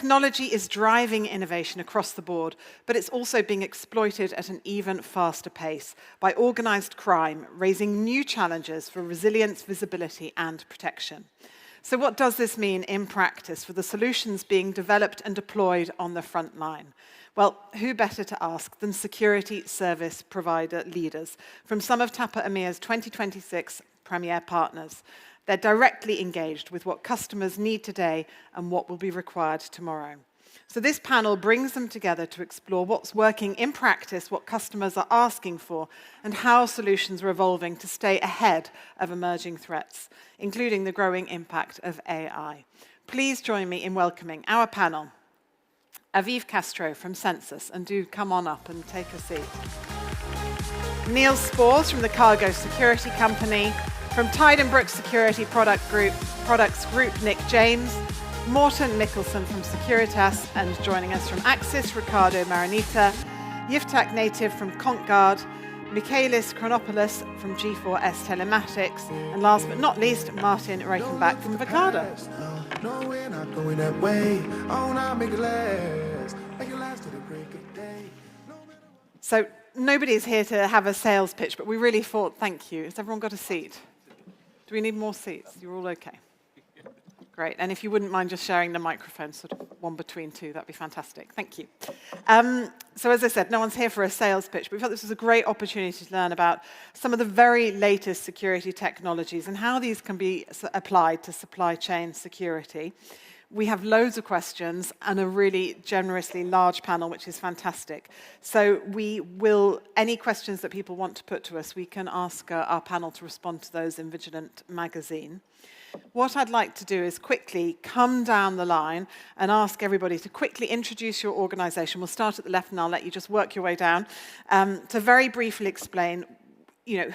Technology is driving innovation across the board, but it's also being exploited at an even faster pace by organised crime, raising new challenges for resilience, visibility, and protection. So what does this mean in practice for the solutions being developed and deployed on the front line? Well, who better to ask than security service provider leaders from some of TAPA EMEA's 2026 Premier Partners. They're directly engaged with what customers need today and what will be required tomorrow. So this panel brings them together to explore what's working in practice, what customers are asking for, and how solutions are evolving to stay ahead of emerging threats, including the growing impact of AI. Please join me in welcoming our panel. Aviv Castro from Sensos, and do come on up and take a seat. Niels Spoor from the Security.Company, from TydenBrooks Security Products Group, Nick James, Morten Mikkelsen from Securitas, and joining us from Axis, Ricardo Marranita, Yiftach Nativ from Contguard, Michalis, Chronopoulos from G4S Telematix, and last but not least, Martin Reichenbach from Verkada. No, we're not going that way. Oh, now make it last. Make it last to the break of day. So nobody's here to have a sales pitch, but we really thought, thank you. Has everyone got a seat? Do we need more seats? You're all okay? Great. And if you wouldn't mind just sharing the microphone, sort of one between two, that'd be fantastic. Thank you. So as I said, no one's here for a sales pitch, but we felt this was a great opportunity to learn about some of the very latest security technologies and how these can be applied to supply chain security. We have loads of questions and a really generously large panel, which is fantastic. So any questions that people want to put to us, we can ask our panel to respond to those in Vigilant magazine. What I'd like to do is quickly come down the line and ask everybody to quickly introduce your organisation. We'll start at the left and I'll let you just work your way down to very briefly explain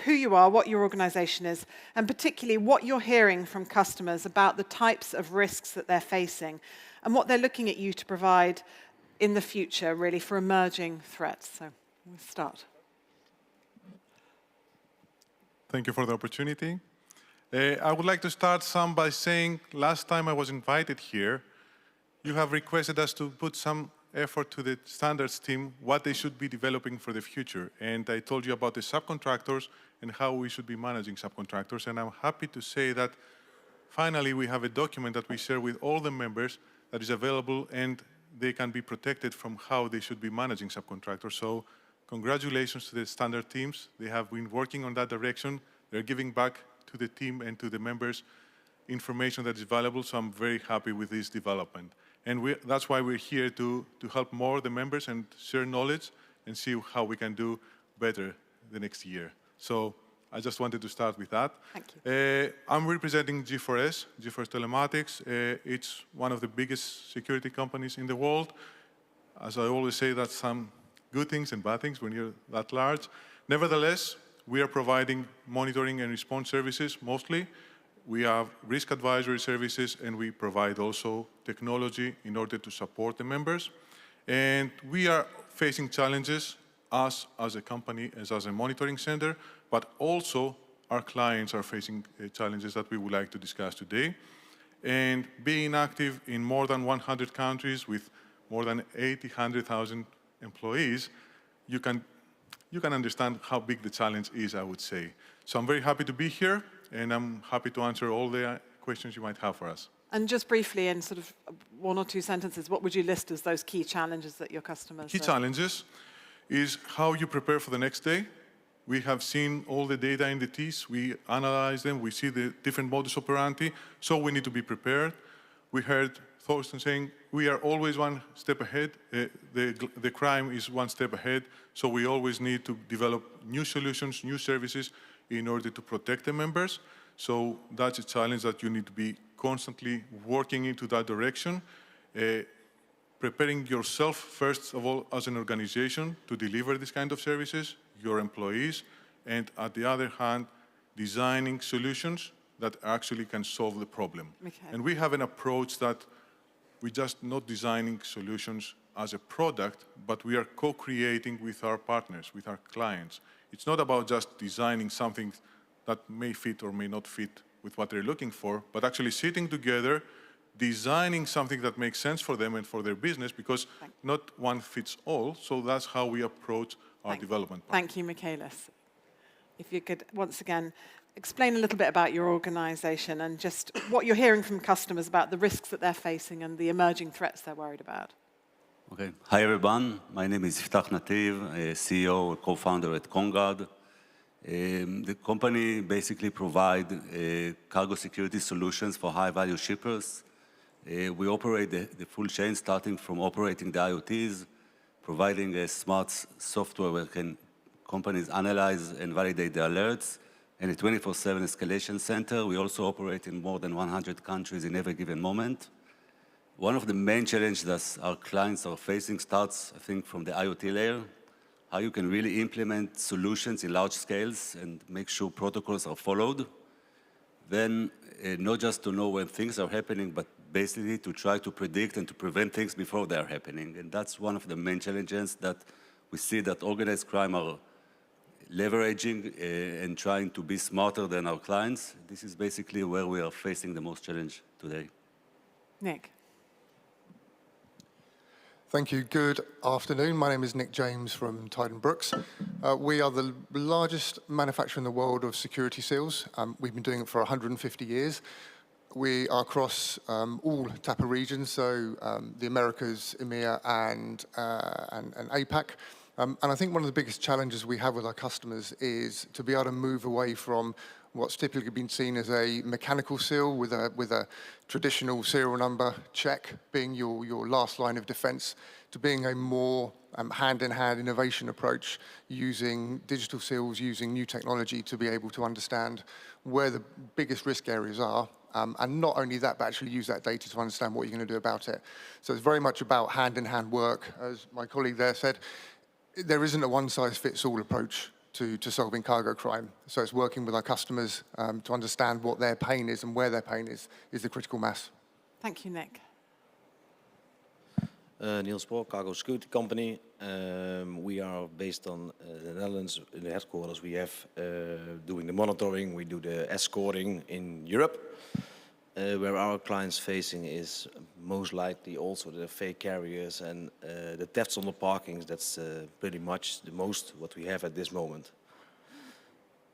who you are, what your organisation is, and particularly what you're hearing from customers about the types of risks that they're facing and what they're looking at you to provide in the future, really, for emerging threats. So we'll start. Thank you for the opportunity. I would like to start by saying, last time I was invited here, you have requested us to put some effort to the standards team, what they should be developing for the future. And I told you about the subcontractors and how we should be managing subcontractors. And I'm happy to say that finally we have a document that we share with all the members that is available and they can be protected from how they should be managing subcontractors. So congratulations to the standard teams. They have been working on that direction. They're giving back to the team and to the members information that is valuable, so I'm very happy with this development. And that's why we're here to help more the members and share knowledge and see how we can do better the next year. So I just wanted to start with that. Thank you. I'm representing G4S Telematics. It's one of the biggest security companies in the world. As I always say, that's some good things and bad things when you're that large. Nevertheless, we are providing monitoring and response services mostly. We have risk advisory services, and we provide also technology in order to support the members. And we are facing challenges, us as a company, as a monitoring center, but also our clients are facing challenges that we would like to discuss today. And being active in more than 100 countries with more than 100,000 employees, you can understand how big the challenge is, I would say. So I'm very happy to be here, and I'm happy to answer all the questions you might have for us. And just briefly, in sort of one or two sentences, what would you list as those key challenges that your customers Key challenges is how you prepare for the next day. We have seen all the data in the T's. We analyze them. We see the different modus operandi, so we need to be prepared. We heard Thorsten saying we are always one step ahead. The crime is one step ahead, so we always need to develop new solutions, new services in order to protect the members. So that's a challenge that you need to be constantly working into that direction. Preparing yourself, first of all, as an organization to deliver this kind of services, your employees, and at the other hand, designing solutions that actually can solve the problem. Okay. And we have an approach that we're just not designing solutions as a product, but we are co-creating with our partners, with our clients. It's not about just designing something that may fit or may not fit with what they're looking for, but actually sitting together, designing something that makes sense for them and for their business, because not one fits all. So that's how we approach our development part. Thank you, Michalis. If you could, once again, explain a little bit about your organization and just what you're hearing from customers about the risks that they're facing and the emerging threats they're worried about. Okay. Hi, everyone. My name is Yiftach, Nativ, CEO, co-founder at Contguard. The company basically provides cargo security solutions for high-value shippers. We operate the full chain, starting from operating the IoTs, providing a smart software where companies analyze and validate the alerts, and a 24/7 escalation center. We also operate in more than 100 countries in every given moment. One of the main challenges that our clients are facing starts, I think, from the IoT layer, how you can really implement solutions in large scales and make sure protocols are followed. Then, not just to know when things are happening, but basically to try to predict and to prevent things before they are happening. And that's one of the main challenges that we see that organized crime are leveraging and trying to be smarter than our clients. This is basically where we are facing the most challenge today. Nick. Thank you. Good afternoon. My name is Nick James from TydenBrooks. We are the largest manufacturer in the world of security seals. We've been doing it for 150 years. We are across all type of regions, so the Americas, EMEA, and APAC. And I think one of the biggest challenges we have with our customers is to be able to move away from what's typically been seen as a mechanical seal with a traditional serial number check being your last line of defense, to being a more hand-in-hand innovation approach using digital seals, using new technology to be able to understand where the biggest risk areas are. And not only that, but actually use that data to understand what you're going to do about it. So it's very much about hand-in-hand work. As my colleague there said, there isn't a one-size-fits-all approach to solving cargo crime. So it's working with our customers to understand what their pain is and where their pain is the critical mass. Thank you, Nick. Niels, Spoor, Security.Company. We are based on the Netherlands. In the headquarters, we have doing the monitoring. We do the escorting in Europe. Where our clients facing is most likely also the fake carriers and the thefts on the parkings. That's pretty much the most what we have at this moment.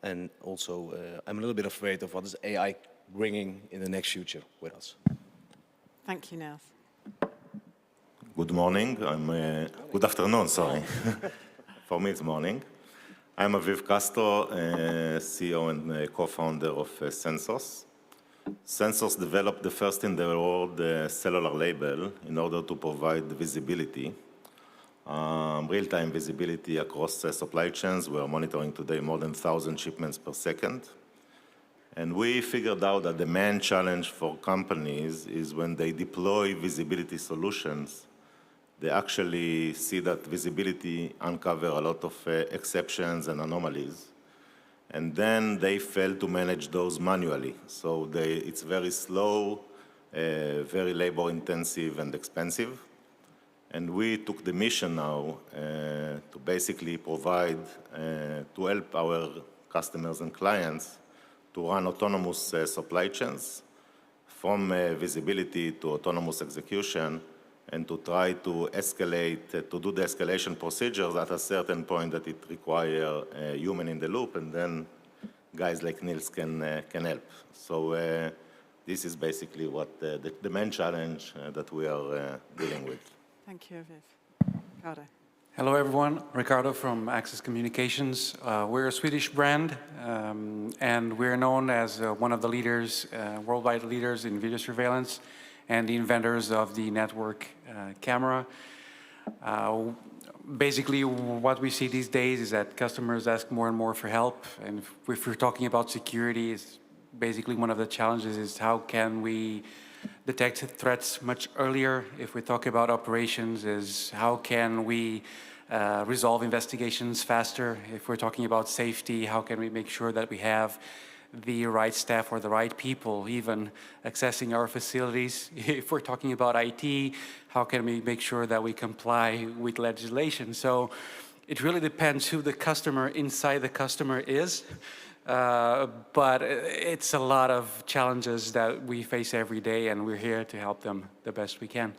And also, I'm a little bit afraid of what is AI bringing in the next future with us. Thank you, Niels. Good morning. Good afternoon, sorry. For me, it's morning. I'm Aviv Castro, CEO and co-founder of Sensos. Sensos developed the first in the world cellular label in order to provide visibility, real-time visibility across supply chains. We are monitoring today more than 1,000 shipments per second. And we figured out that the main challenge for companies is when they deploy visibility solutions, they actually see that visibility uncover a lot of exceptions and anomalies. And then they fail to manage those manually. So it's very slow, very labor-intensive and expensive. And we took the mission now to basically provide, to help our customers and clients to run autonomous supply chains from visibility to autonomous execution, and to try to escalate, to do the escalation procedures at a certain point that it requires a human in the loop, and then guys like Niels can help. So this is basically what the main challenge that we are dealing with. Thank you, Aviv. Ricardo. Hello, everyone. Ricardo from Access Communications. We're a Swedish brand, and we're known as one of the leaders, worldwide leaders in video surveillance, and the inventors of the network camera. Basically, what we see these days is that customers ask more and more for help. And if we're talking about security, it's basically one of the challenges is how can we detect threats much earlier? If we talk about operations, is how can we resolve investigations faster? If we're talking about safety, how can we make sure that we have the right staff or the right people even accessing our facilities? If we're talking about IT, how can we make sure that we comply with legislation? So it really depends who the customer inside the customer is. But it's a lot of challenges that we face every day, and we're here to help them the best we can.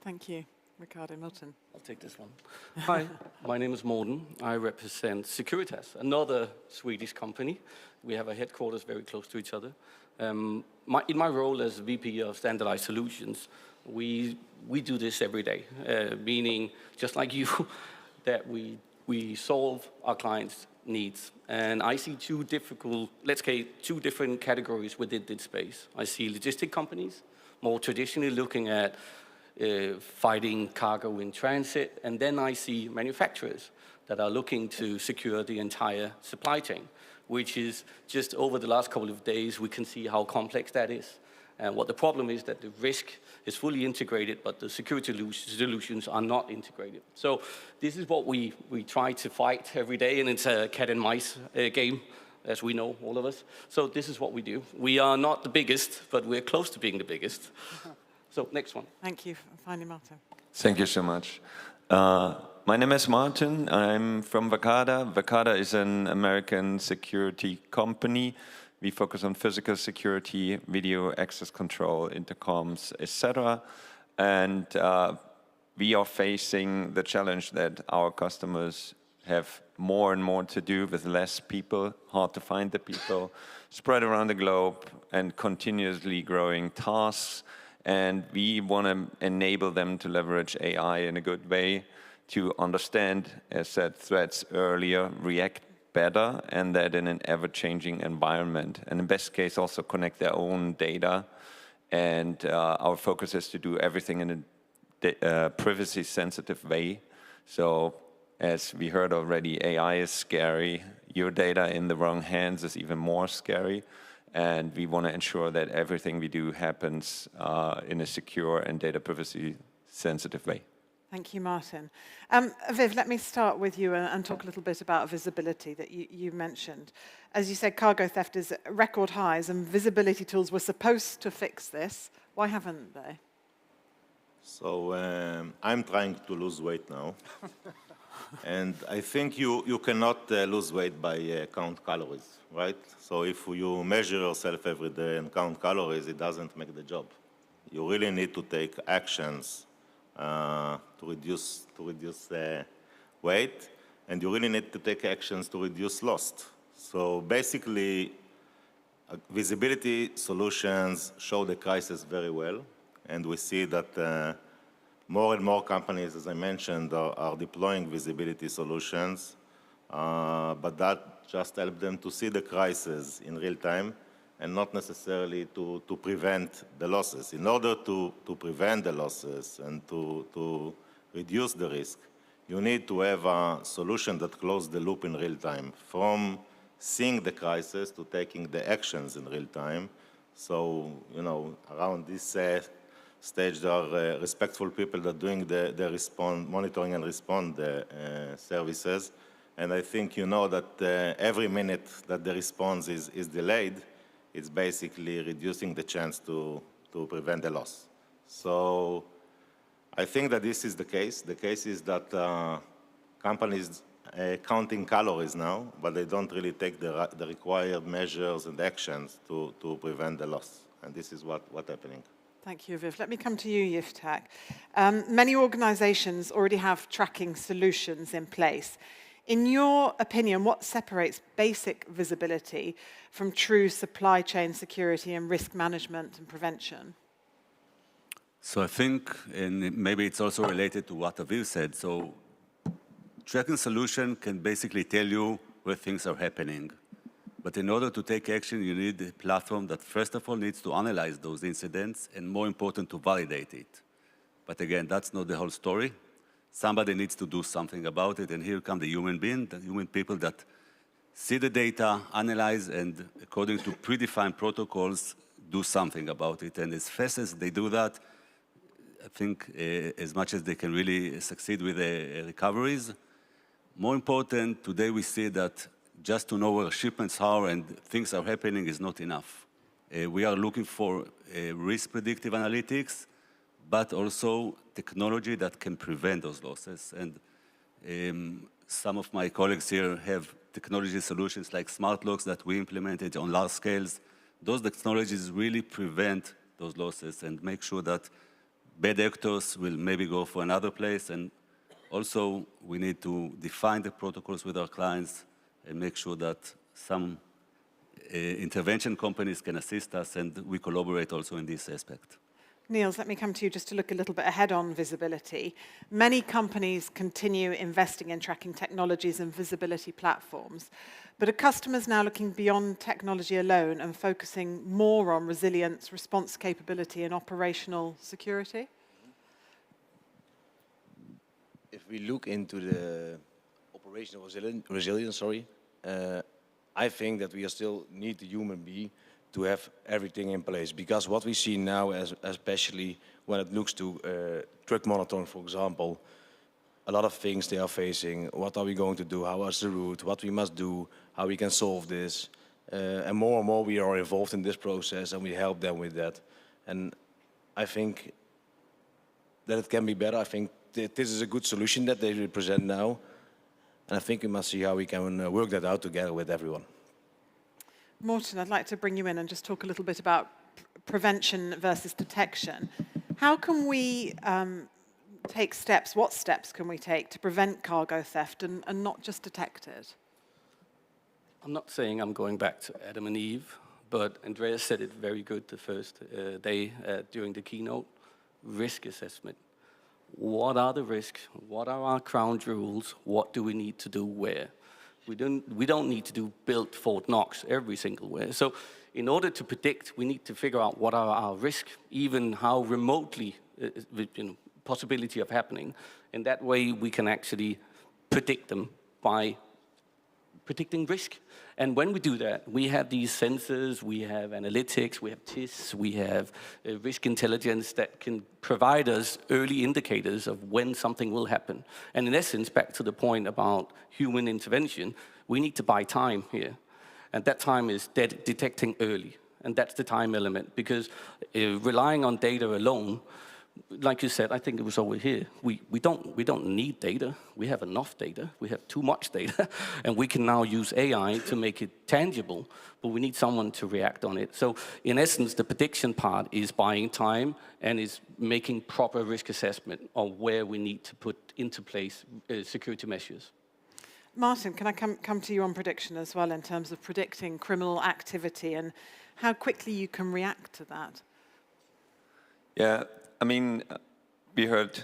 Thank you. Ricardo, Morten. I'll take this one. Hi, my name is Morten. I represent Securitas, another Swedish company. We have a headquarters very close to each other. In my role as VP of Standardized Solutions, we do this every day, meaning just like you, that we solve our clients' needs. And I see two different categories within this space. I see logistic companies, more traditionally looking at fighting cargo in transit, and then I see manufacturers that are looking to secure the entire supply chain, which is just over the last couple of days, we can see how complex that is. And what the problem is that the risk is fully integrated, but the security solutions are not integrated. So this is what we try to fight every day, and it's a cat and mice game, as we know, all of us. So this is what we do. We are not the biggest, but we're close to being the biggest. So next one. Thank you. Finally, Martin. Thank you so much. My name is Martin. I'm from Verkada. Verkada is an American security company. We focus on physical security, video access control, intercoms, etc. And we are facing the challenge that our customers have more and more to do with less people, hard to find the people, spread around the globe, and continuously growing tasks. And we want to enable them to leverage AI in a good way to understand, as said, threats earlier, react better, and that in an ever-changing environment. And in best case, also connect their own data. And our focus is to do everything in a privacy-sensitive way. So as we heard already, AI is scary. Your data in the wrong hands is even more scary. And we want to ensure that everything we do happens in a secure and data privacy-sensitive way. Thank you, Martin. Aviv, let me start with you and talk a little bit about visibility that you mentioned. As you said, cargo theft is at record highs, and visibility tools were supposed to fix this. Why haven't they? So I'm trying to lose weight now. And I think you cannot lose weight by count calories, right? So if you measure yourself every day and count calories, it doesn't make the job. You really need to take actions to reduce weight, and you really need to take actions to reduce loss. So basically, visibility solutions show the crisis very well, and we see that more and more companies, as I mentioned, are deploying visibility solutions, but that just helps them to see the crisis in real time and not necessarily to prevent the losses. In order to prevent the losses and to reduce the risk, you need to have a solution that closes the loop in real time, from seeing the crisis to taking the actions in real time. So, around this stage, there are respectful people that are doing the monitoring and respond services. And I think you know that every minute that the response is delayed, it's basically reducing the chance to prevent the loss. So I think that this is the case. The case is that companies counting calories now, but they don't really take the required measures and actions to prevent the loss. And this is what's happening. Thank you, Aviv. Let me come to you, Yiftach. Many organizations already have tracking solutions in place. In your opinion, what separates basic visibility from true supply chain security and risk management and prevention? So I think, and maybe it's also related to what Aviv said, so tracking solution can basically tell you where things are happening. But in order to take action, you need a platform that, first of all, needs to analyze those incidents, and more important, to validate it. But again, that's not the whole story. Somebody needs to do something about it, and here come the human being, the human people that see the data, analyze, and according to predefined protocols, do something about it. And as fast as they do that, I think as much as they can really succeed with the recoveries. More important, today we see that just to know where shipments are and things are happening is not enough. We are looking for risk predictive analytics, but also technology that can prevent those losses. And some of my colleagues here have technology solutions like smart locks that we implemented on large scales, those technologies really prevent those losses and make sure that bad actors will maybe go for another place. And also, we need to define the protocols with our clients and make sure that some intervention companies can assist us, and we collaborate also in this aspect. Niels, let me come to you just to look a little bit ahead on visibility. Many companies continue investing in tracking technologies and visibility platforms, but are customers now looking beyond technology alone and focusing more on resilience, response capability, and operational security? If we look into the operational resilience, I think that we still need the human being to have everything in place, because what we see now, especially when it looks to truck monitoring, for example, a lot of things they are facing. What are we going to do? How is the route? What we must do? How we can solve this? And more we are involved in this process, and we help them with that. And I think that it can be better. I think this is a good solution that they present now, and I think we must see how we can work that out together with everyone. Morten, I'd like to bring you in and just talk a little bit about prevention versus detection. How can we take steps, what steps can we take to prevent cargo theft and not just detect it? I'm not saying I'm going back to Adam and Eve, but Andreas said it very good the first day during the keynote. Risk assessment. What are the risks? What are our crown jewels? What do we need to do where? We don't need to build Fort Knox every single way. So in order to predict, we need to figure out what are our risks, even how remotely possibility of happening. And that way we can actually predict them by predicting risk. And when we do that, we have these sensors, we have analytics, we have TIS, we have risk intelligence that can provide us early indicators of when something will happen. And in essence, back to the point about human intervention, we need to buy time here. And that time is detecting early. And that's the time element, because relying on data alone, like you said, I think it was over here, we don't need data. We have enough data. We have too much data. And we can now use AI to make it tangible, but we need someone to react on it. So in essence, the prediction part is buying time and is making proper risk assessment of where we need to put into place security measures. Martin, can I come to you on prediction as well in terms of predicting criminal activity and how quickly you can react to that? Yeah. I mean, we heard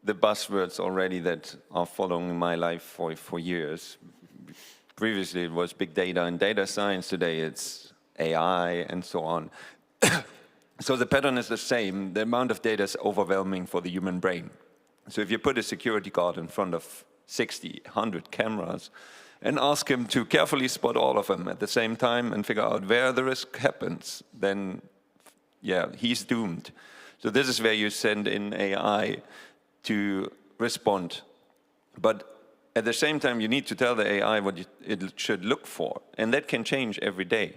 the buzzwords already that are following my life for years. Previously, it was big data and data science. Today, it's AI and so on. So the pattern is the same. The amount of data is overwhelming for the human brain. So if you put a security guard in front of 60, 100 cameras and ask him to carefully spot all of them at the same time and figure out where the risk happens, then, yeah, he's doomed. So this is where you send in AI to respond. But at the same time, you need to tell the AI what it should look for. And that can change every day,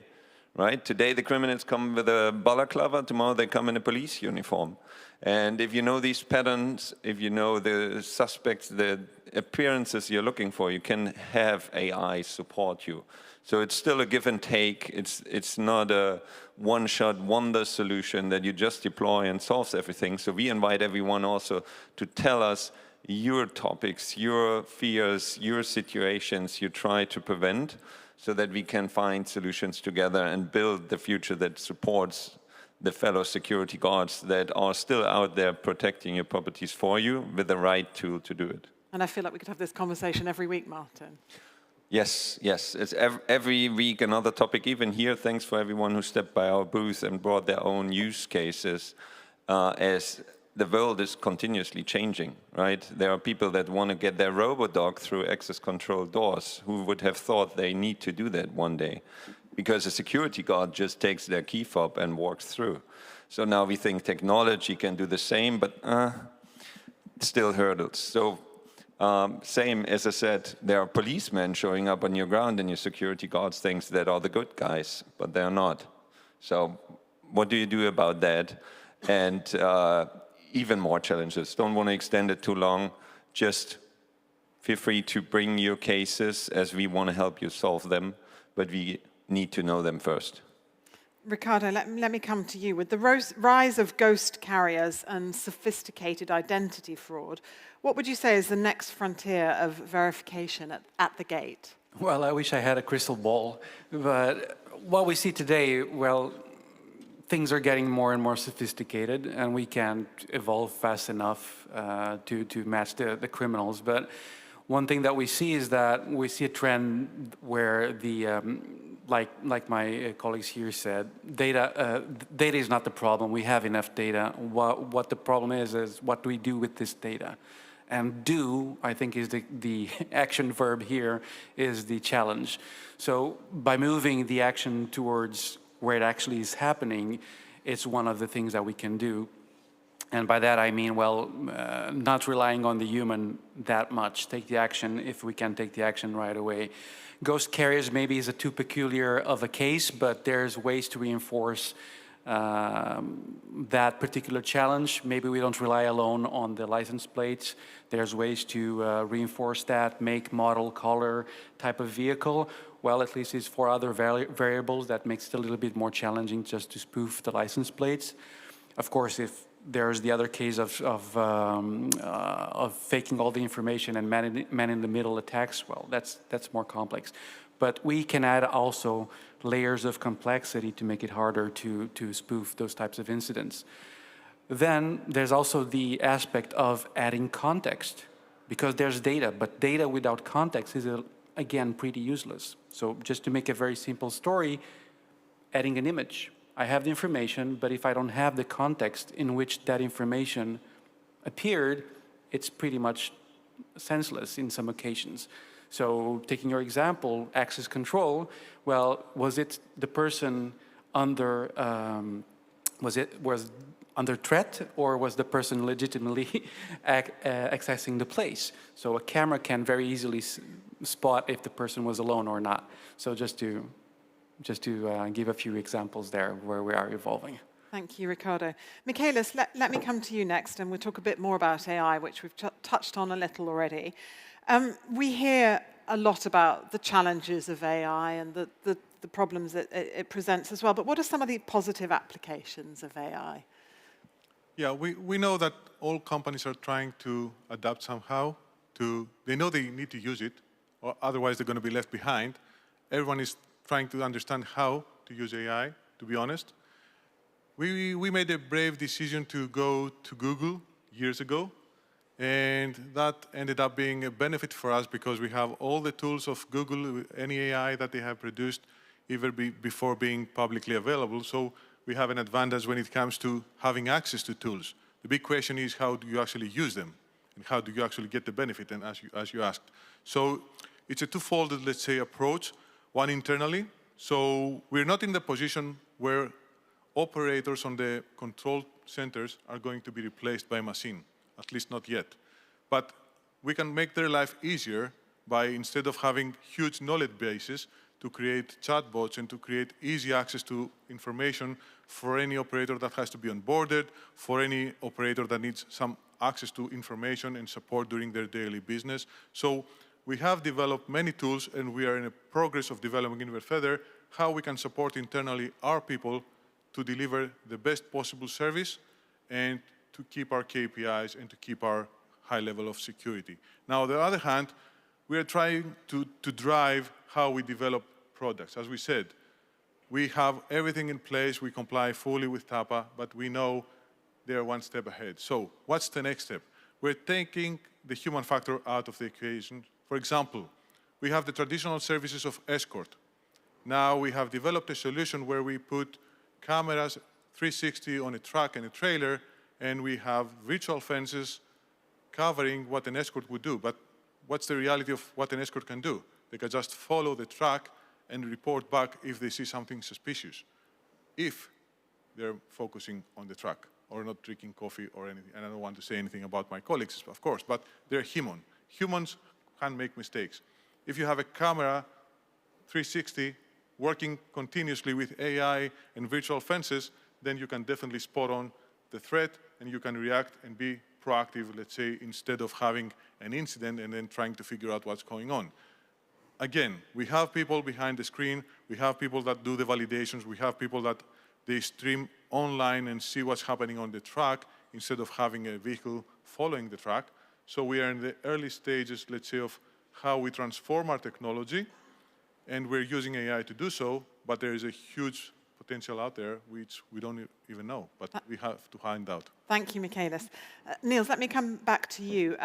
right? Today, the criminals come with a balaclava. Tomorrow, they come in a police uniform. And if you know these patterns, if you know the suspects, the appearances you're looking for, you can have AI support you. So it's still a give and take. It's not a one-shot wonder solution that you just deploy and solves everything. So we invite everyone also to tell us your topics, your fears, your situations you try to prevent, so that we can find solutions together and build the future that supports the fellow security guards that are still out there protecting your properties for you with the right tool to do it. And I feel like we could have this conversation every week, Martin. Yes, yes. It's every week another topic. Even here, thanks for everyone who stepped by our booth and brought their own use cases, as the world is continuously changing, right? There are people that want to get their robodog through access control doors. Who would have thought they need to do that one day? Because a security guard just takes their key fob and walks through. So now we think technology can do the same, but still hurdles. So same as I said, there are policemen showing up on your ground and your security guards thinks that are the good guys, but they're not. So what do you do about that? And even more challenges. Don't want to extend it too long. Just Feel free to bring your cases as we want to help you solve them, but we need to know them first. Ricardo, let me come to you. With the rise of ghost carriers and sophisticated identity fraud, what would you say is the next frontier of verification at the gate? Well, I wish I had a crystal ball, but what we see today, well, things are getting more and more sophisticated, and we can't evolve fast enough to match the criminals. But one thing that we see is that we see a trend where the like my colleagues here said, data is not the problem. We have enough data. What the problem is what do we do with this data? And do, I think, is the action verb here, is the challenge. So by moving the action towards where it actually is happening, it's one of the things that we can do. And by that I mean, well, not relying on the human that much. Take the action if we can take the action right away. Ghost carriers maybe is a too peculiar of a case, but there's ways to reinforce that particular challenge. Maybe we don't rely alone on the license plates. There's ways to reinforce that, make, model, color type of vehicle. Well, at least it's for other variables that makes it a little bit more challenging just to spoof the license plates. Of course, if there's the other case of faking all the information and man-in-the-middle attacks, well, that's more complex. But we can add also layers of complexity to make it harder to spoof those types of incidents. Then there's also the aspect of adding context, because there's data, but data without context is, again, pretty useless. So just to make a very simple story, adding an image. I have the information, but if I don't have the context in which that information appeared, it's pretty much senseless in some occasions. So taking your example, access control, well, was it the person under, was under threat, or was the person legitimately accessing the place? So a camera can very easily spot if the person was alone or not. So just to give a few examples there where we are evolving. Thank you, Ricardo. Michalis, let me come to you next, and we'll talk a bit more about AI, which we've touched on a little already. We hear a lot about the challenges of AI and the problems that it presents as well, but what are some of the positive applications of AI? Yeah, we know that all companies are trying to adapt somehow. They know they need to use it, or otherwise they're going to be left behind. Everyone is trying to understand how to use AI, to be honest. We made a brave decision to go to Google years ago, and that ended up being a benefit for us because we have all the tools of Google, any AI that they have produced, even before being publicly available. So we have an advantage when it comes to having access to tools. The big question is, how do you actually use them? And how do you actually get the benefit, and as you asked. So it's a twofold, let's say, approach. One internally, so we're not in the position where operators on the control centers are going to be replaced by a machine, at least not yet. But we can make their life easier by, instead of having huge knowledge bases, to create chatbots and to create easy access to information for any operator that has to be onboarded, for any operator that needs some access to information and support during their daily business. So we have developed many tools, and we are in a progress of developing even further how we can support internally our people to deliver the best possible service and to keep our KPIs and to keep our high level of security. Now, on the other hand, we are trying to drive how we develop products. As we said, we have everything in place, we comply fully with TAPA, but we know they are one step ahead. So what's the next step? We're taking the human factor out of the equation. For example, we have the traditional services of escort. Now we have developed a solution where we put cameras 360 on a truck and a trailer, and we have virtual fences covering what an escort would do. But what's the reality of what an escort can do? They can just follow the truck and report back if they see something suspicious, if they're focusing on the truck or not drinking coffee or anything. And I don't want to say anything about my colleagues, of course, but they're human. Humans can make mistakes. If you have a camera 360 working continuously with AI and virtual fences, then you can definitely spot on the threat and you can react and be proactive, let's say, instead of having an incident and then trying to figure out what's going on. Again, we have people behind the screen, we have people that do the validations, we have people that they stream online and see what's happening on the track instead of having a vehicle following the track. So we are in the early stages, let's say, of how we transform our technology, and we're using AI to do so, but there is a huge potential out there which we don't even know, but we have to find out. Thank you, Michalis. Niels, let me come back to you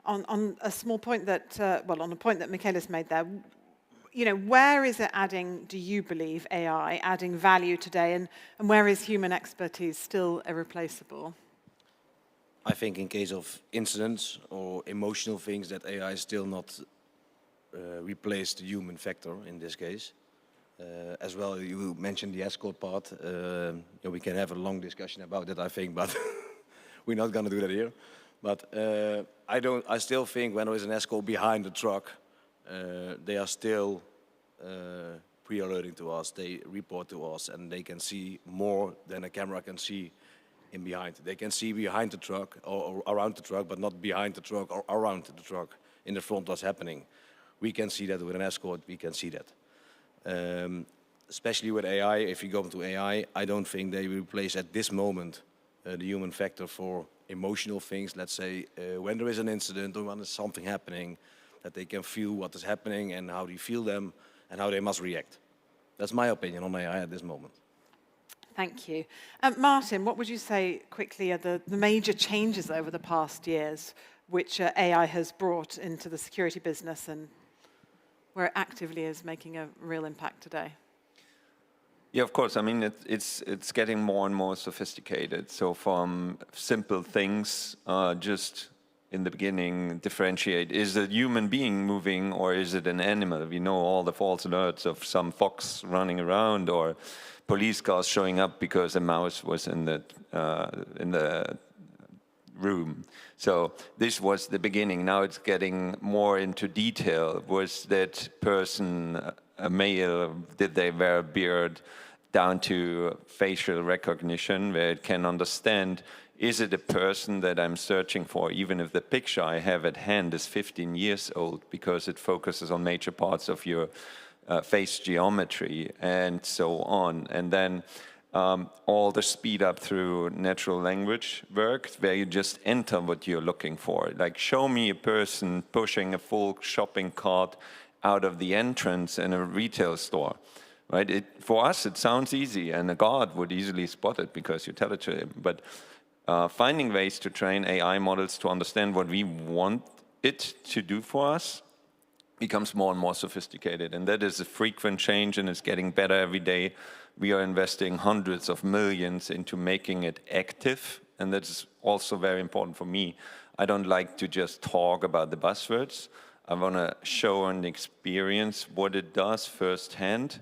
on a small point that, on a point that Michalis made there. You know, where is it adding, do you believe, AI, adding value today, and where is human expertise still irreplaceable? I think in case of incidents or emotional things that AI is still not replaced the human factor in this case. As well, you mentioned the escort part. We can have a long discussion about that, I think, but we're not going to do that here. But I still think when there is an escort behind the truck, they are still pre-alerting to us. They report to us, and they can see more than a camera can see in behind. They can see behind the truck or around the truck, but not behind the truck or around the truck. In the front, what's happening? We can see that with an escort. We can see that. Especially with AI, if you go into AI, I don't think they replace at this moment the human factor for emotional things. Let's say when there is an incident or when there's something happening, that they can feel what is happening and how they feel them and how they must react. That's my opinion on AI at this moment. Thank you. Martin, what would you say quickly are the major changes over the past years which AI has brought into the security business and where it actively is making a real impact today? Yeah, of course. I mean, it's getting more and more sophisticated. So from simple things, just in the beginning, differentiate, is a human being moving or is it an animal? We know all the false alerts of some fox running around or police cars showing up because a mouse was in the room. So this was the beginning. Now it's getting more into detail. Was that person a male? Did they wear a beard? Down to facial recognition, where it can understand, is it a person that I'm searching for, even if the picture I have at hand is 15 years old, because it focuses on major parts of your face geometry and so on. And then all the speed up through natural language work, where you just enter what you're looking for. Like, show me a person pushing a full shopping cart out of the entrance in a retail store. Right? For us, it sounds easy, and a guard would easily spot it because you tell it to him. But finding ways to train AI models to understand what we want it to do for us becomes more and more sophisticated. And that is a frequent change, and it's getting better every day. We are investing hundreds of millions into making it active, and that's also very important for me. I don't like to just talk about the buzzwords. I want to show and experience what it does firsthand.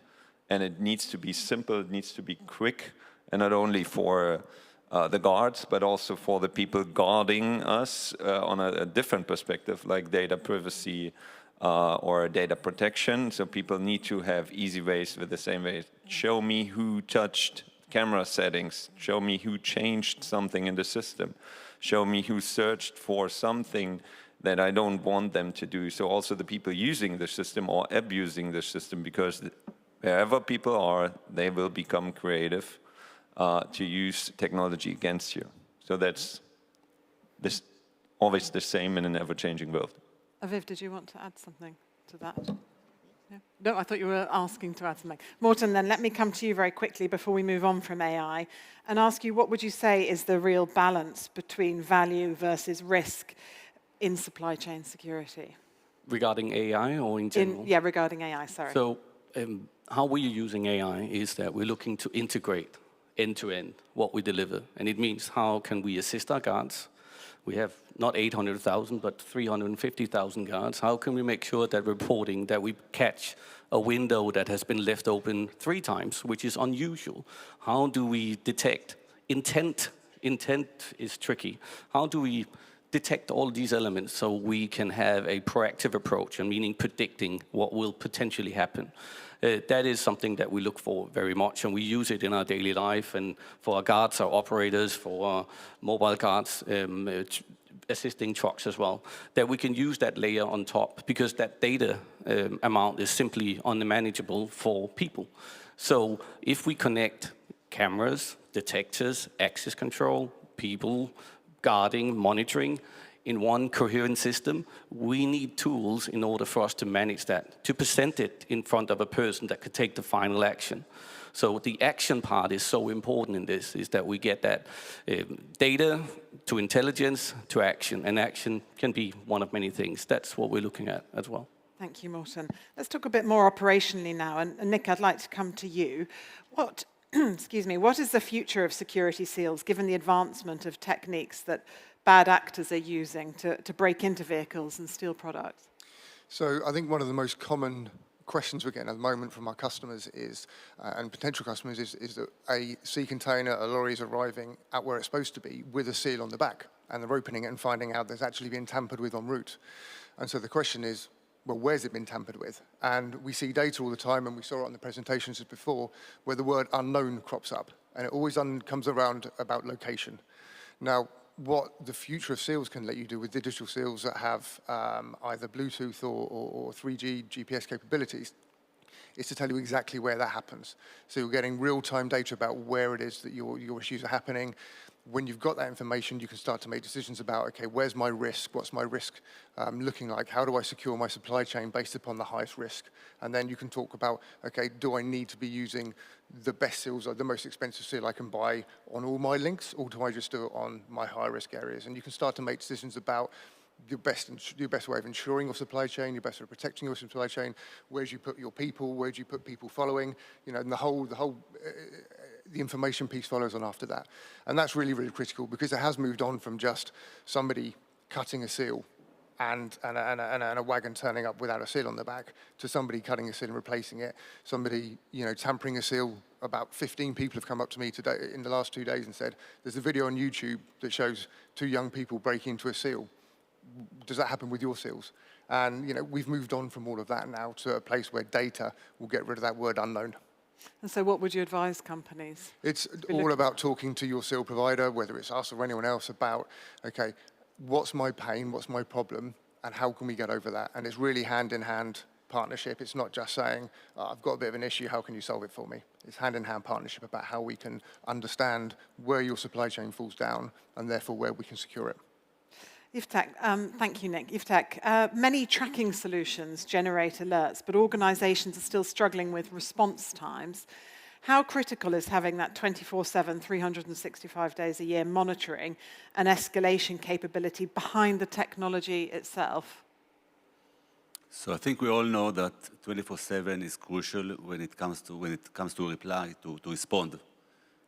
And it needs to be simple, it needs to be quick, and not only for the guards, but also for the people guarding us on a different perspective, like data privacy or data protection. So people need to have easy ways with the same way. Show me who touched camera settings. Show me who changed something in the system. Show me who searched for something that I don't want them to do. So also the people using the system or abusing the system, because wherever people are, they will become creative to use technology against you. So that's always the same in an ever-changing world. Aviv, did you want to add something to that? Yeah. No, I thought you were asking to add something. Morten, then let me come to you very quickly before we move on from AI and ask you, what would you say is the real balance between value versus risk in supply chain security? Regarding AI or in general? Yeah, regarding AI, sorry. So how we are using AI is that we're looking to integrate end-to-end what we deliver. And it means, how can we assist our guards? We have not 800,000, but 350,000 guards. How can we make sure that reporting, that we catch a window that has been left open 3 times, which is unusual? How do we detect intent? Intent is tricky. How do we detect all these elements so we can have a proactive approach, and meaning predicting what will potentially happen. That is something that we look for very much, and we use it in our daily life, and for our guards, our operators, for our mobile guards, assisting trucks as well, that we can use that layer on top, because that data amount is simply unmanageable for people. So if we connect cameras, detectors, access control, people, guarding, monitoring in one coherent system, we need tools in order for us to manage that, to present it in front of a person that could take the final action. So the action part is so important in this, is that we get that data to intelligence to action, and action can be one of many things. That's what we're looking at as well. Thank you, Morten. Let's talk a bit more operationally now. And Nick, I'd like to come to you. What, excuse me, what is the future of security seals, given the advancement of techniques that bad actors are using to break into vehicles and steal products? So I think one of the most common questions we're getting at the moment from our customers is, and potential customers, is that a sea container, a lorry is arriving at where it's supposed to be with a seal on the back, and they're opening it and finding out there's actually been tampered with en route. And so the question is, well, where's it been tampered with? And we see data all the time, and we saw it on the presentations before, where the word unknown crops up, and it always comes around about location. Now, what the future of seals can let you do with digital seals that have either Bluetooth or 3G GPS capabilities is to tell you exactly where that happens. So you're getting real-time data about where it is that your issues are happening. When you've got that information, you can start to make decisions about, okay, where's my risk? What's my risk looking like? How do I secure my supply chain based upon the highest risk? And then you can talk about, okay, do I need to be using the best seals or the most expensive seal I can buy on all my links, or do I just do it on my high risk areas? And you can start to make decisions about your best way of ensuring your supply chain, your best way of protecting your supply chain. Where do you put your people? Where do you put people following? You know, and the information piece follows on after that. And that's really, really critical, because it has moved on from just somebody cutting a seal and a wagon turning up without a seal on the back, to somebody cutting a seal and replacing it, somebody, you know, tampering a seal. About 15 people have come up to me today in the last 2 days and said, there's a video on YouTube that shows 2 young people breaking into a seal. Does that happen with your seals? And, you know, we've moved on from all of that now to a place where data will get rid of that word unknown. And so what would you advise companies? It's all about talking to your seal provider, whether it's us or anyone else, about, okay, what's my pain, what's my problem, and how can we get over that? And it's really hand-in-hand partnership. It's not just saying, oh, I've got a bit of an issue, how can you solve it for me? It's hand-in-hand partnership about how we can understand where your supply chain falls down, and therefore where we can secure it. Yiftach, thank you, Nick. Yiftach, many tracking solutions generate alerts, but organizations are still struggling with response times. How critical is having that 24/7, 365 days a year monitoring and escalation capability behind the technology itself? So I think we all know that 24/7 is crucial when it comes to reply, to respond.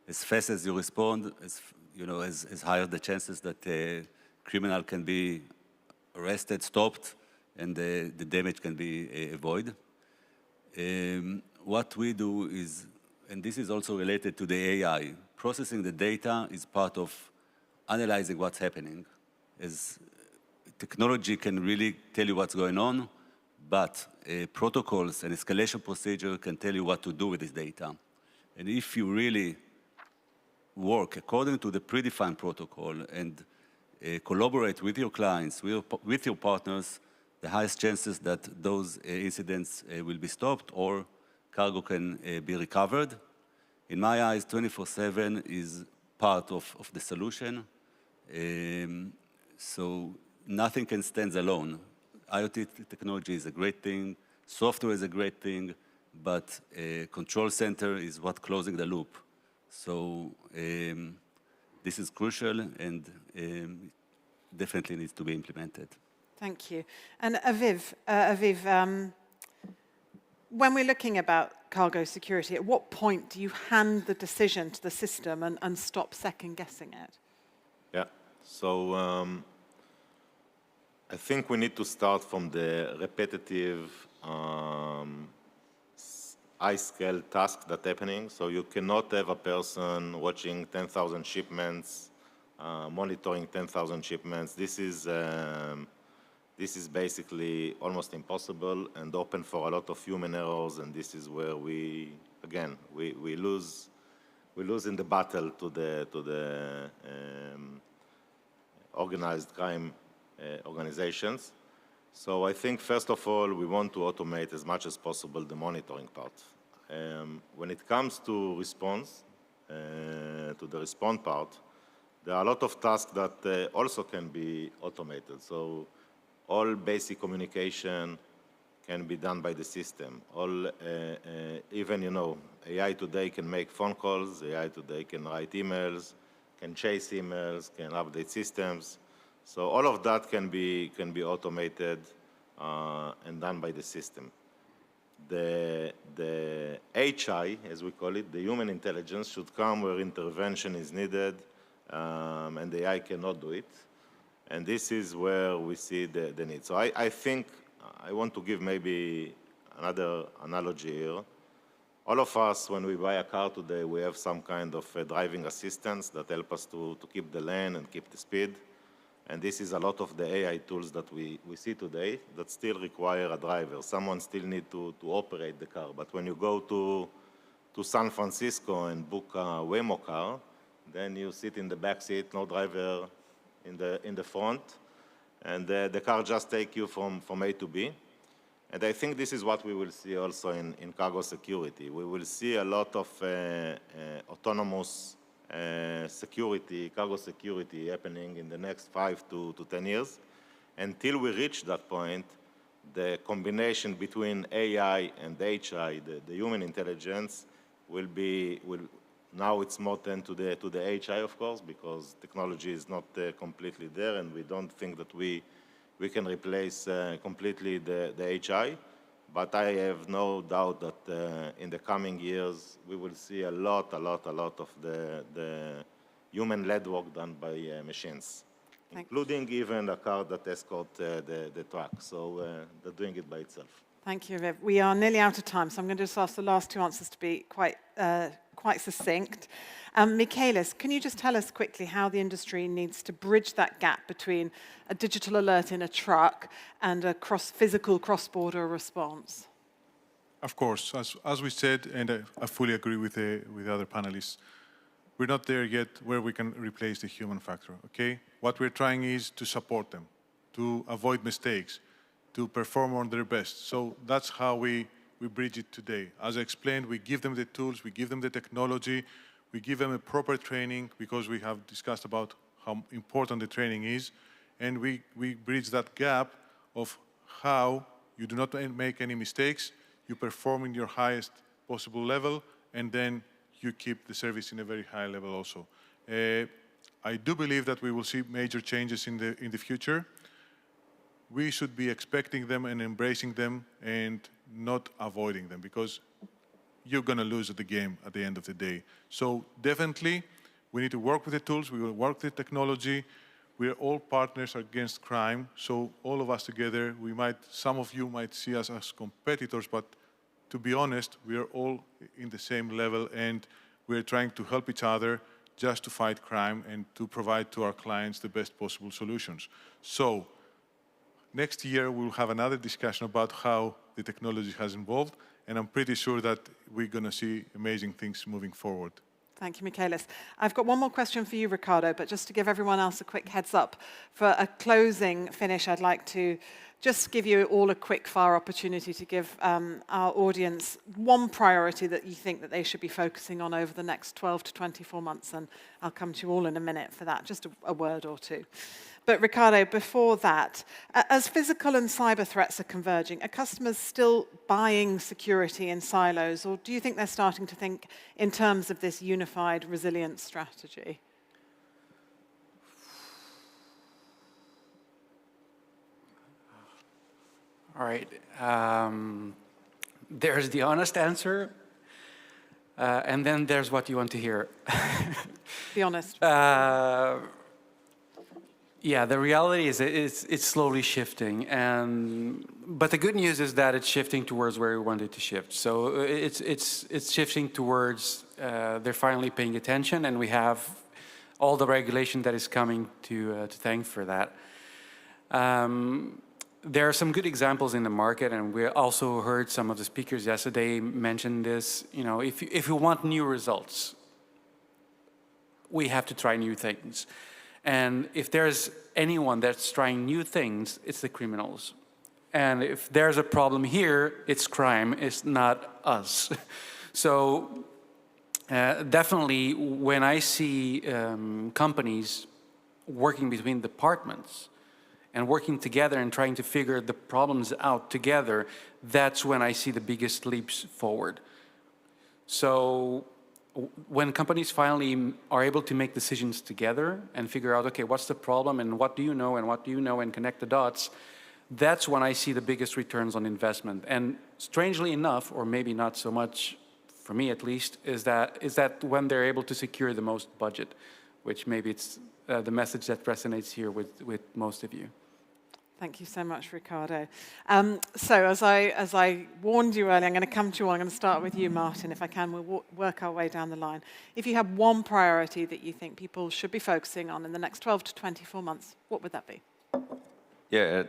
As fast as you respond, as higher the chances that criminal can be arrested, stopped, and the damage can be avoided. What we do is, and this is also related to the AI, processing the data is part of analyzing what's happening. As technology can really tell you what's going on, but protocols and escalation procedure can tell you what to do with this data. And if you really work according to the predefined protocol and collaborate with your clients, with your partners, the highest chances that those incidents will be stopped or cargo can be recovered. In my eyes, 24/7 is part of the solution. So nothing can stand alone. IoT technology is a great thing, software is a great thing, but control center is what closing the loop. So this is crucial and definitely needs to be implemented. Thank you. And Aviv, when we're looking about cargo security, at what point do you hand the decision to the system and stop second-guessing it? Yeah, so I think we need to start from the repetitive high-scale tasks that are happening. So you cannot have a person watching 10,000 shipments monitoring 10,000 shipments. This is basically almost impossible and open for a lot of human errors, and this is where we lose in the battle to the organized crime organizations. So I think, first of all, we want to automate as much as possible the monitoring part. When it comes to response, to the response part, there are a lot of tasks that also can be automated. So all basic communication can be done by the system. Even, AI today can make phone calls, AI today can write emails, can chase emails, can update systems. So all of that can be automated and done by the system. The HI, as we call it, the human intelligence, should come where intervention is needed, and the AI cannot do it. And this is where we see the need. So I think I want to give maybe another analogy here. All of us, when we buy a car today, we have some kind of driving assistance that help us to keep the lane and keep the speed. And this is a lot of the AI tools that we see today that still require a driver. Someone still need to operate the car. But when you go to San Francisco and book a Waymo car, then you sit in the back seat, no driver in the front, and the car just take you from A to B. And I think this is what we will see also in cargo security. We will see a lot of autonomous security, cargo security happening in the next 5 to 10 years. Until we reach that point, the combination between AI and HI, the human intelligence, now it's more tend to the HI, of course, because technology is not completely there, and we don't think that we can replace completely the HI. But I have no doubt that in the coming years, we will see a lot of the human-led work done by machines, including even a car that escort the truck. So they're doing it by itself. Thank you, Aviv. We are nearly out of time, so I'm going to just ask the last two answers to be quite succinct. Michalis, can you just tell us quickly how the industry needs to bridge that gap between a digital alert in a truck and a physical cross-border response? Of course, as we said, and I fully agree with the other panelists, we're not there yet where we can replace the human factor, okay? What we're trying is to support them, to avoid mistakes, to perform on their best. So that's how we bridge it today. As I explained, we give them the tools, we give them the technology, we give them a proper training, because we have discussed about how important the training is, and we bridge that gap of how you do not make any mistakes, you perform in your highest possible level, and then you keep the service in a very high level also. I do believe that we will see major changes in the future. We should be expecting them and embracing them and not avoiding them, because you're going to lose at the game at the end of the day. So definitely, we need to work with the tools, we will work with the technology. We are all partners against crime, so all of us together, some of you might see us as competitors, but to be honest, we are all in the same level, and we're trying to help each other just to fight crime and to provide to our clients the best possible solutions. So next year, we'll have another discussion about how the technology has evolved, and I'm pretty sure that we're going to see amazing things moving forward. Thank you, Michalis. I've got one more question for you, Ricardo, but just to give everyone else a quick heads up, for a closing finish, I'd like to just give you all a quick fire opportunity to give our audience one priority that you think that they should be focusing on over the next 12 to 24 months, and I'll come to you all in a minute for that, just a word or two. But Ricardo, before that, as physical and cyber threats are converging, are customers still buying security in silos, or do you think they're starting to think in terms of this unified resilience strategy? All right. There's the honest answer, and then there's what you want to hear. Be honest. Yeah, the reality is it's slowly shifting, but the good news is that it's shifting towards where we want it to shift. So it's shifting towards they're finally paying attention, and we have all the regulation that is coming to thank for that. There are some good examples in the market, and we also heard some of the speakers yesterday mention this. You know, if you want new results, we have to try new things. And if there's anyone that's trying new things, it's the criminals. And if there's a problem here, it's crime, it's not us. So definitely when I see companies working between departments and working together and trying to figure the problems out together, that's when I see the biggest leaps forward. So when companies finally are able to make decisions together and figure out, okay, what's the problem and what do you know and what do you know, and connect the dots, that's when I see the biggest returns on investment. And strangely enough, or maybe not so much, for me at least, is that when they're able to secure the most budget, which maybe it's the message that resonates here with most of you. Thank you so much, Ricardo. So as I warned you earlier, I'm going to come to you. I'm going to start with you, Martin, if I can. We'll work our way down the line. If you have one priority that you think people should be focusing on in the next 12 to 24 months, what would that be? Yeah,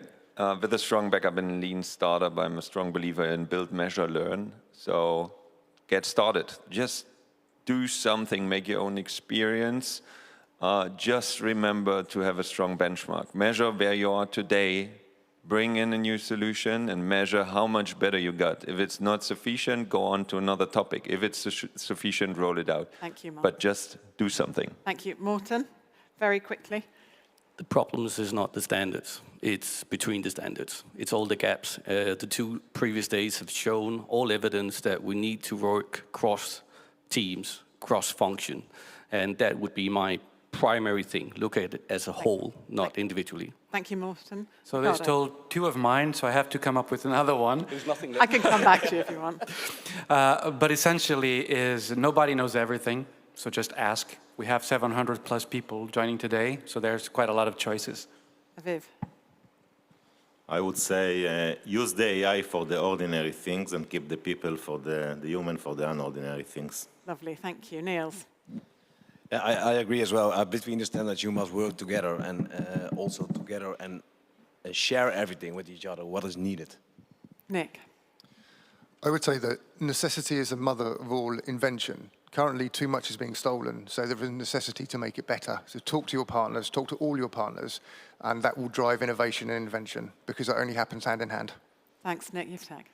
with a strong backup in lean startup, I'm a strong believer in build, measure, learn. So get started. Just do something, make your own experience. Just remember to have a strong benchmark. Measure where you are today, bring in a new solution, and measure how much better you got. If it's not sufficient, go on to another topic. If it's sufficient, roll it out. Thank you, Martin. But just do something. Thank you. Morten, very quickly. The problems is not the standards. It's between the standards. It's all the gaps. The 2 previous days have shown all evidence that we need to work cross teams, cross function. And that would be my primary thing. Look at it as a whole, not individually. Thank you, Morten. So they stole 2 of mine, so I have to come up with another one. There's nothing left. I can come back to you if you want. But essentially is nobody knows everything, so just ask. We have 700 plus people joining today, so there's quite a lot of choices. Aviv. I would say use the AI for the ordinary things and keep the people for the human for the unordinary things. Lovely, thank you. Niels. Yeah, I agree as well. Between the standards, you must work together and also together and share everything with each other, what is needed. Nick. I would say that necessity is the mother of all invention. Currently, too much is being stolen, so there is a necessity to make it better. So talk to your partners, talk to all your partners, and that will drive innovation and invention, because it only happens hand in hand. Thanks, Nick. Yiftach.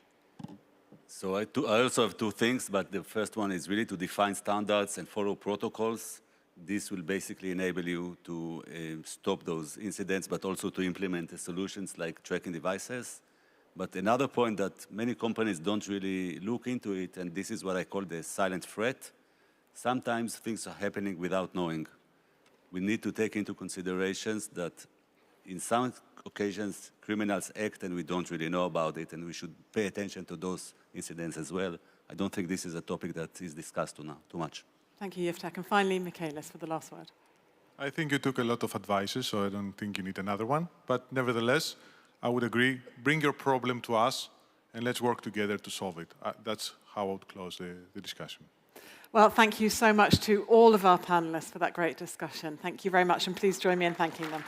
So I also have 2 things, but the first one is really to define standards and follow protocols. This will basically enable you to stop those incidents, but also to implement the solutions like tracking devices. But another point that many companies don't really look into it, and this is what I call the silent threat. Sometimes things are happening without knowing. We need to take into considerations that in some occasions criminals act and we don't really know about it, and we should pay attention to those incidents as well. I don't think this is a topic that is discussed too much. Thank you, Yiftach. And finally, Michalis for the last word. I think you took a lot of advices, so I don't think you need another one. But nevertheless, I would agree, bring your problem to us and let's work together to solve it. That's how I would close the discussion. Well, thank you so much to all of our panelists for that great discussion. Thank you very much, and please join me in thanking them.